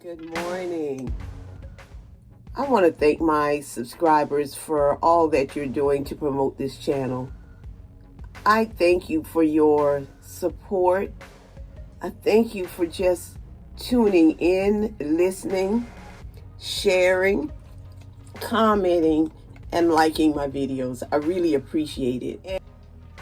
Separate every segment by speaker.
Speaker 1: Good morning. I want to thank my subscribers for all that you're doing to promote this channel. I thank you for your support. I thank you for just tuning in, listening, sharing, commenting, and liking my videos. I really appreciate it. And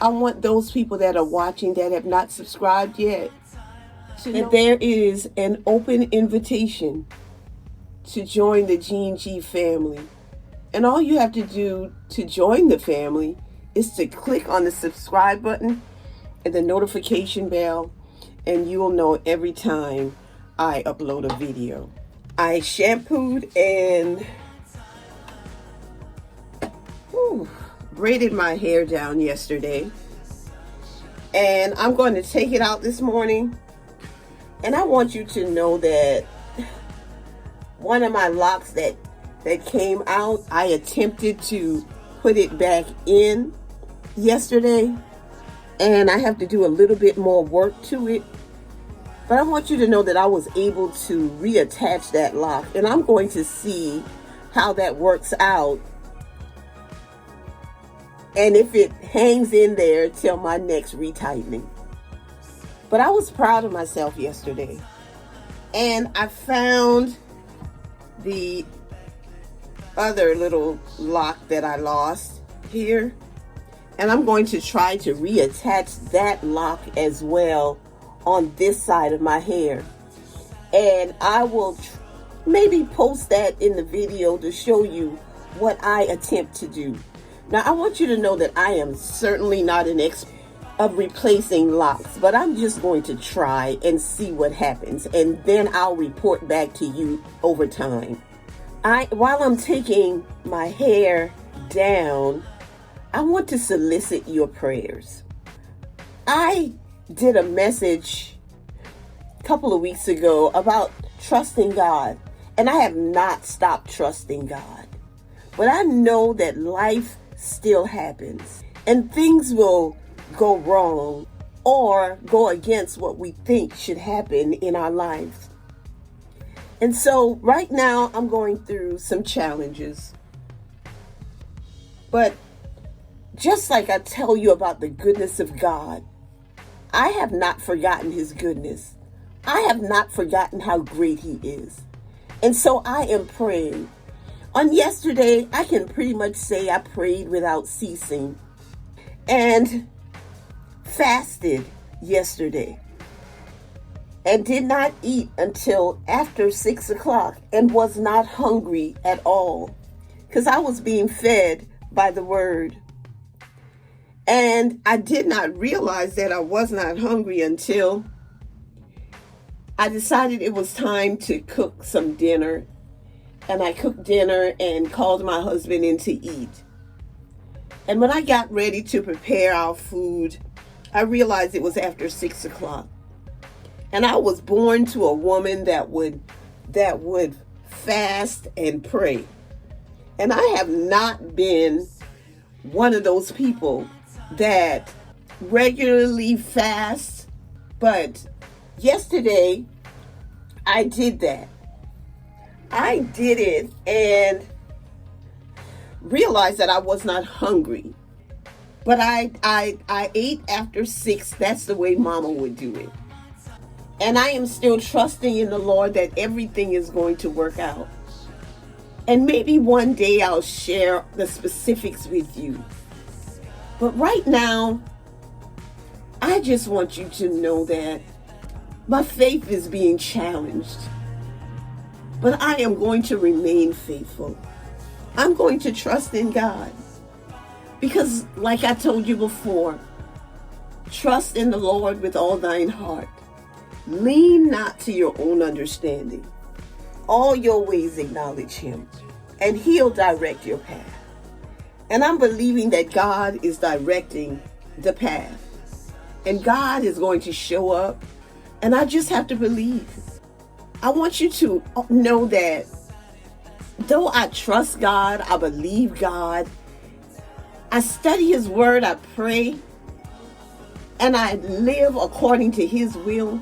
Speaker 1: I want those people that are watching that have not subscribed yet to know that there is an open invitation to join the Gene G family. And all you have to do to join the family is to click on the subscribe button and the notification bell, and you will know every time I upload a video. I shampooed and braided my hair down yesterday, and I'm going to take it out this morning. And I want you to know that one of my locks that came out, I attempted to put it back in yesterday, and I have to do a little bit more work to it. But I want you to know that I was able to reattach that lock, and I'm going to see how that works out and if it hangs in there till my next retightening. But I was proud of myself yesterday, and I found the other little lock that I lost here, and I'm going to try to reattach that lock as well on this side of my hair. And I will maybe post that in the video to show you what I attempt to do. Now, I want you to know that I am certainly not an expert of replacing locks, but I'm just going to try and see what happens, and then I'll report back to you over time. While I'm taking my hair down, I want to solicit your prayers. I did a message a couple of weeks ago about trusting God, and I have not stopped trusting God. But I know that life still happens, and things will go wrong or go against what we think should happen in our lives. And so right now I'm going through some challenges. But just like I tell you about the goodness of God, I have not forgotten his goodness. I have not forgotten how great he is. And so I am praying. On yesterday, I can pretty much say I prayed without ceasing and fasted yesterday and did not eat until after 6 o'clock and was not hungry at all because I was being fed by the word. And I did not realize that I was not hungry until I decided it was time to cook some dinner. And I cooked dinner and called my husband in to eat. And when I got ready to prepare our food, I realized it was after 6 o'clock. And I was born to a woman that would fast and pray. And I have not been one of those people that regularly fast, but yesterday I did that. I did it and realized that I was not hungry. But I ate after 6. That's the way Mama would do it. And I am still trusting in the Lord that everything is going to work out. And maybe one day I'll share the specifics with you. But right now, I just want you to know that my faith is being challenged. But I am going to remain faithful. I'm going to trust in God. Because like I told you before, trust in the Lord with all thine heart. Lean not to your own understanding. All your ways acknowledge him, and he'll direct your path. And I'm believing that God is directing the path. And God is going to show up, and I just have to believe. I want you to know that though I trust God, I believe God, I study his word, I pray, and I live according to his will,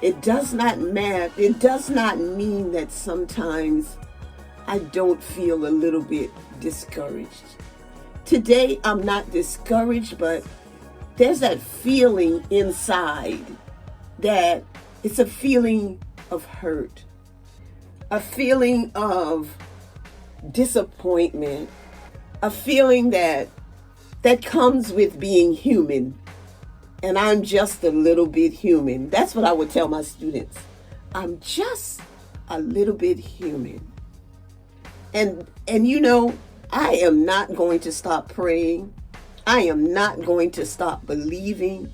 Speaker 1: It does not matter. It does not mean that sometimes I don't feel a little bit discouraged. Today, I'm not discouraged, but there's that feeling inside that it's a feeling of hurt, a feeling of disappointment, a feeling that comes with being human. And I'm just a little bit human. That's what I would tell my students. I'm just a little bit human. And you know, I am not going to stop praying. I am not going to stop believing,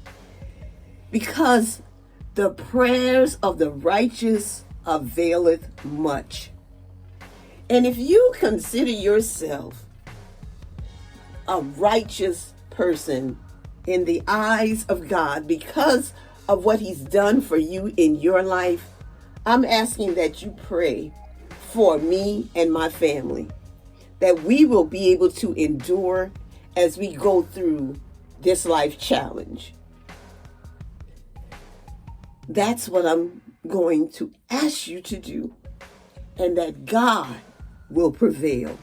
Speaker 1: because the prayers of the righteous availeth much. And if you consider yourself a righteous person in the eyes of God because of what he's done for you in your life, I'm asking that you pray for me and my family, that we will be able to endure as we go through this life challenge. That's what I'm going to ask you to do, and that God will prevail.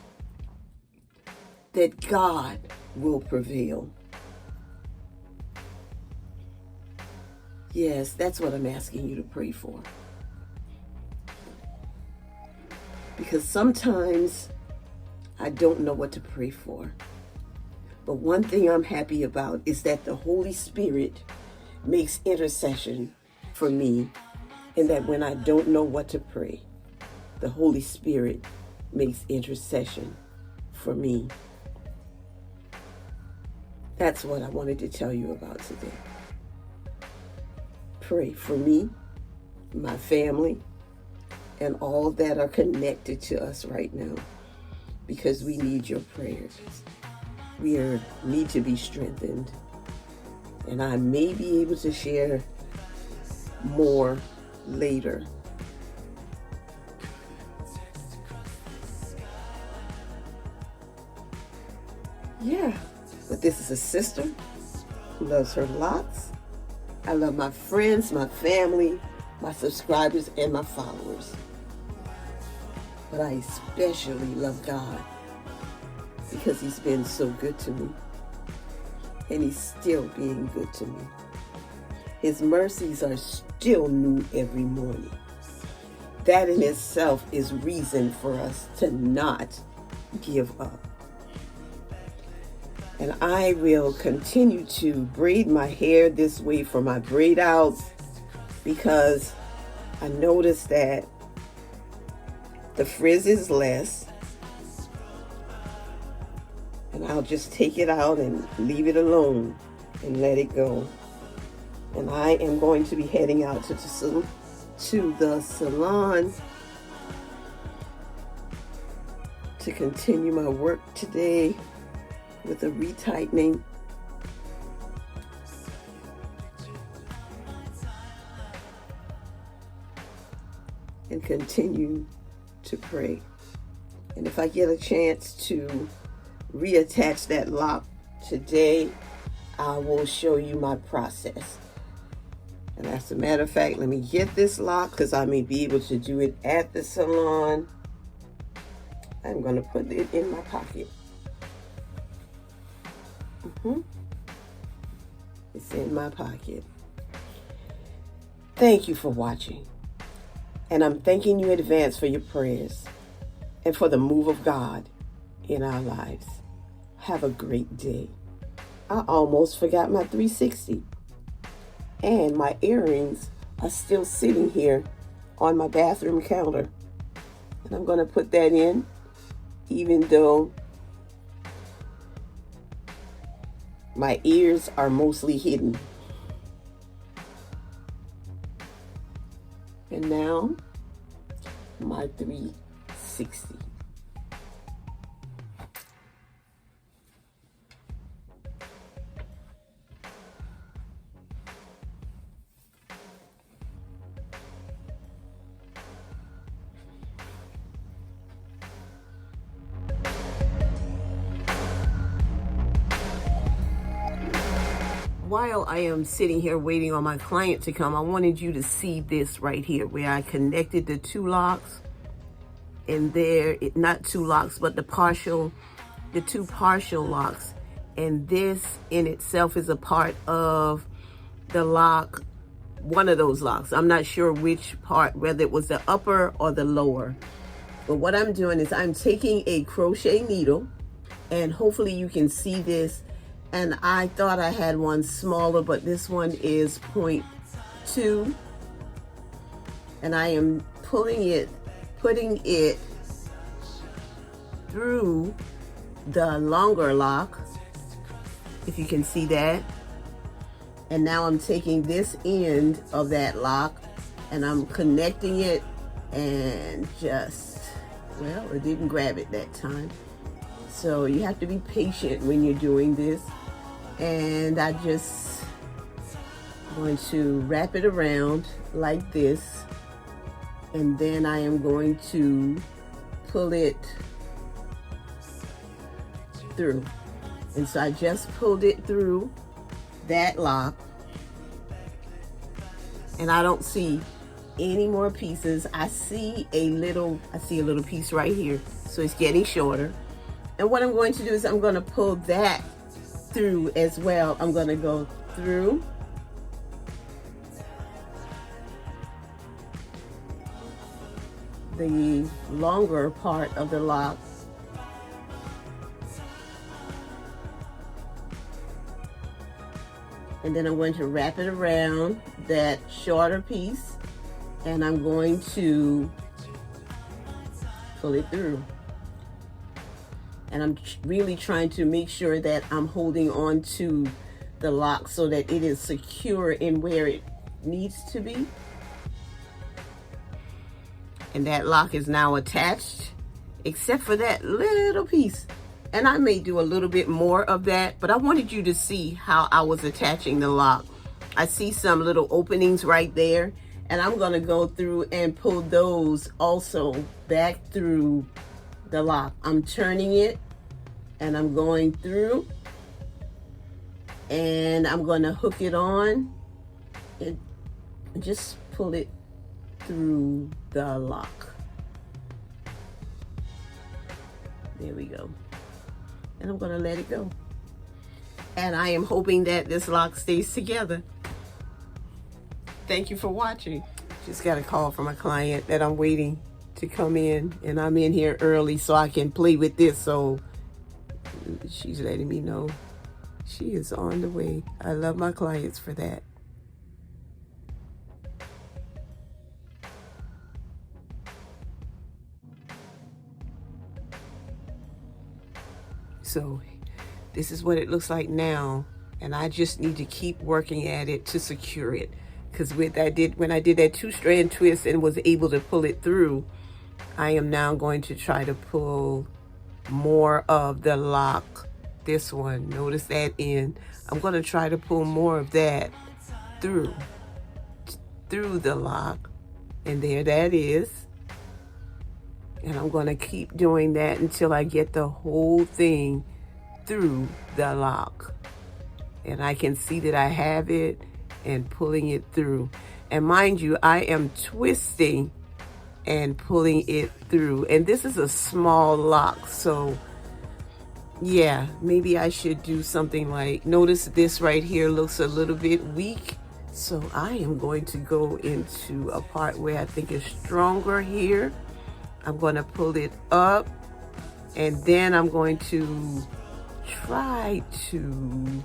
Speaker 1: That God will prevail. Yes, that's what I'm asking you to pray for. Because sometimes I don't know what to pray for. But one thing I'm happy about is that the Holy Spirit makes intercession for me, and that when I don't know what to pray, the Holy Spirit makes intercession for me. That's what I wanted to tell you about today. Pray for me, my family, and all that are connected to us right now, because we need your prayers. We need to be strengthened, and I may be able to share more later. Yeah, but this is a sister who loves her locks. I love my friends, my family, my subscribers, and my followers. But I especially love God, because he's been so good to me. And he's still being good to me. His mercies are still new every morning. That in itself is reason for us to not give up. And I will continue to braid my hair this way for my braid outs, because I noticed that the frizz is less. And I'll just take it out and leave it alone and let it go. And I am going to be heading out to the salon to continue my work today with the retightening. And continue to pray. And if I get a chance to reattach that lock today, I will show you my process. And as a matter of fact, let me get this lock, because I may be able to do it at the salon. I'm going to put it in my pocket. It's in my pocket. Thank you for watching. And I'm thanking you in advance for your prayers and for the move of God in our lives. Have a great day. I almost forgot my 360. And my earrings are still sitting here on my bathroom counter. And I'm going to put that in, even though my ears are mostly hidden. And now, my 360. while I am sitting here waiting on my client to come, I wanted you to see this right here where I connected the two locks. And there, not two locks, but the two partial locks. And this in itself is a part of the lock, one of those locks. I'm not sure which part, whether it was the upper or the lower. But what I'm doing is I'm taking a crochet needle, and hopefully you can see this. And I thought I had one smaller, but this one is 0.2. And I am putting it through the longer lock, if you can see that. And now I'm taking this end of that lock and I'm connecting it, and just, well, it didn't grab it that time. So you have to be patient when you're doing this. And I just going to wrap it around like this, and then I am going to pull it through. And so I just pulled it through that lock, and I don't see any more pieces. I see a little piece right here, so it's getting shorter. And what I'm going to do is I'm going to pull that through as well. I'm going to go through, the longer part of the lock, and then I'm going to wrap it around that shorter piece, and I'm going to pull it through. And I'm really trying to make sure that I'm holding on to the lock so that it is secure in where it needs to be. And that lock is now attached, except for that little piece. And I may do a little bit more of that, but I wanted you to see how I was attaching the lock. I see some little openings right there, and I'm gonna go through and pull those also back through the lock. I'm turning it, and I'm going through, and I'm gonna hook it on and just pull it through the lock. There we go. And I'm gonna let it go. And I am hoping that this lock stays together. Thank you for watching. Just got a call from a client that I'm waiting to come in, and I'm in here early so I can play with this. So she's letting me know she is on the way. I love my clients for that. So this is what it looks like now, and I just need to keep working at it to secure it. Because when I did that 2-strand twist and was able to pull it through, I am now going to try to pull more of the lock. This one, notice that end. I'm going to try to pull more of that through the lock, and there that is. And I'm going to keep doing that until I get the whole thing through the lock. And I can see that I have it and pulling it through. And mind you, I am twisting and pulling it through. And this is a small lock, so yeah, maybe I should do something like, notice this right here looks a little bit weak. So I am going to go into a part where I think is stronger here. I'm going to pull it up, and then I'm going to try to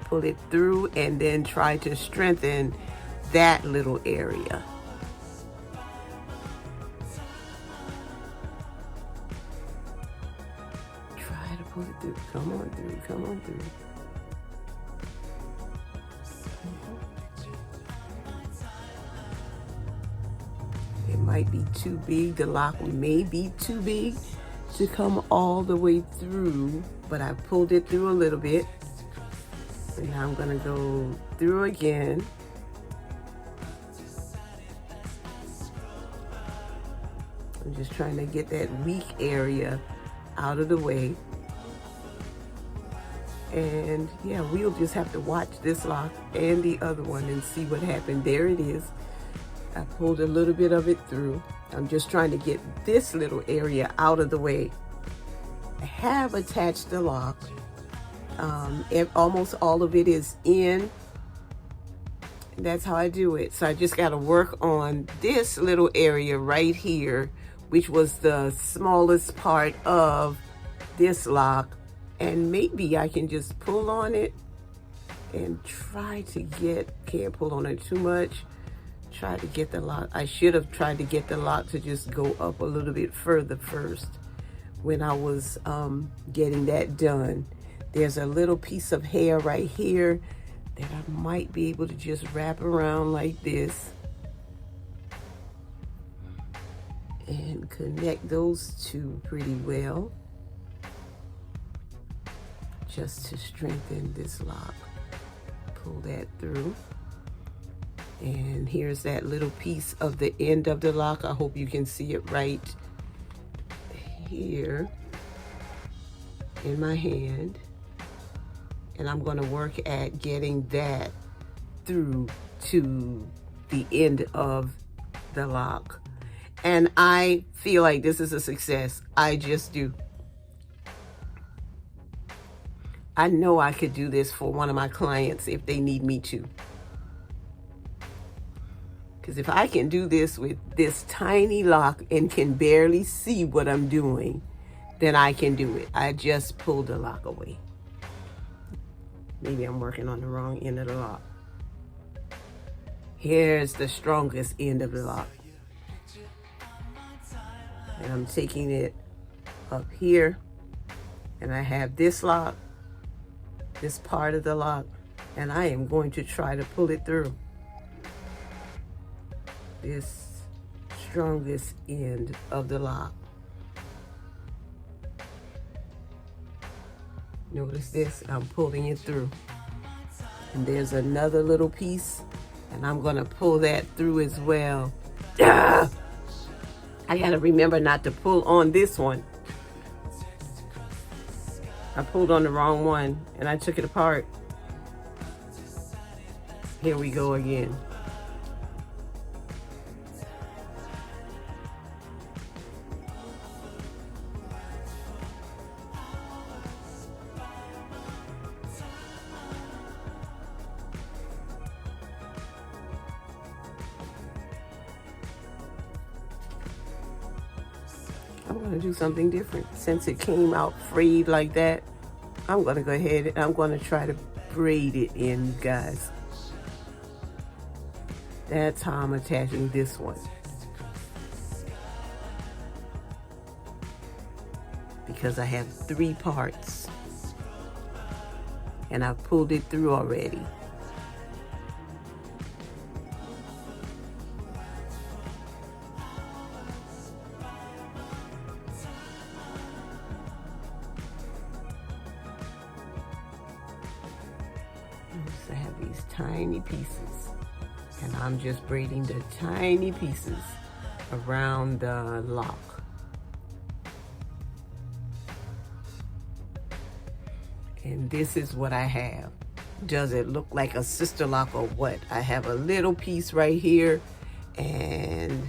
Speaker 1: pull it through and then try to strengthen that little area. Try to pull it through. Come on through. Come on through. It might be too big. The lock may be too big to come all the way through, but I pulled it through a little bit. And now I'm gonna go through again. I'm just trying to get that weak area out of the way. And yeah, we'll just have to watch this lock and the other one and see what happened. There it is. I pulled a little bit of it through. I'm just trying to get this little area out of the way. I have attached the lock. Almost all of it is in. That's how I do it. So I just got to work on this little area right here, which was the smallest part of this lock. And maybe I can just pull on it and try to get, can't pull on it too much. Try to get the lock. I should have tried to get the lock to just go up a little bit further first when I was getting that done. There's a little piece of hair right here that I might be able to just wrap around like this and connect those two pretty well, just to strengthen this lock. Pull that through. And here's that little piece of the end of the lock. I hope you can see it right here in my hand. And I'm going to work at getting that through to the end of the lock. And I feel like this is a success. I just do. I know I could do this for one of my clients if they need me to. Because if I can do this with this tiny lock and can barely see what I'm doing, then I can do it. I just pulled the lock away. Maybe I'm working on the wrong end of the lock. Here's the strongest end of the lock. And I'm taking it up here. And I have this lock, this part of the lock, and I am going to try to pull it through. This strongest end of the lock. Notice this, I'm pulling it through. And there's another little piece, and I'm gonna pull that through as well. I gotta remember not to pull on this one. I pulled on the wrong one, and I took it apart. Here we go again. I'm gonna do something different. Since it came out frayed like that, I'm gonna go ahead and I'm gonna try to braid it in, guys. That's how I'm attaching this one. Because I have 3 parts. And I've pulled it through already. I have these tiny pieces, and I'm just braiding the tiny pieces around the lock. And this is what I have. Does it look like a sister lock or what? I have a little piece right here, and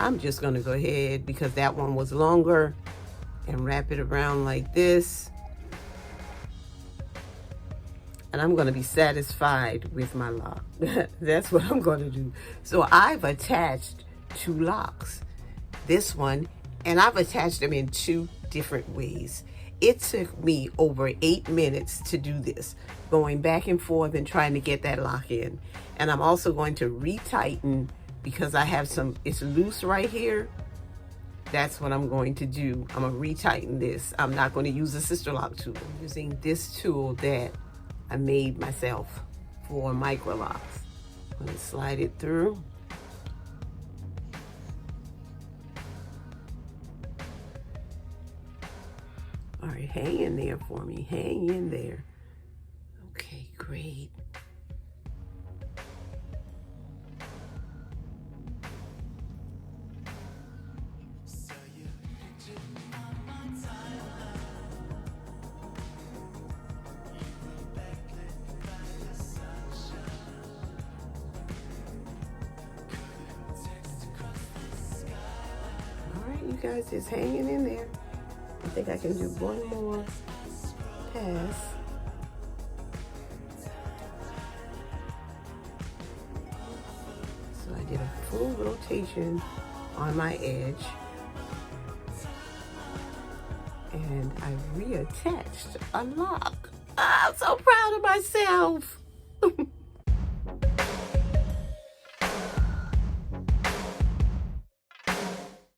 Speaker 1: I'm just gonna go ahead, because that one was longer, and wrap it around like this. And I'm gonna be satisfied with my lock. That's what I'm gonna do. So I've attached 2 locks. This one, and I've attached them in 2 different ways. It took me over 8 minutes to do this, going back and forth and trying to get that lock in. And I'm also going to retighten, because I have some, it's loose right here. That's what I'm going to do. I'm gonna retighten this. I'm not gonna use a Sisterlock tool. I'm using this tool that I made myself for Microlocs. I'm gonna slide it through. All right, hang in there for me, hang in there. Okay, great. guys, it's hanging in there. I think I can do one more pass. So I did a full rotation on my edge. And I reattached a lock. I'm so proud of myself.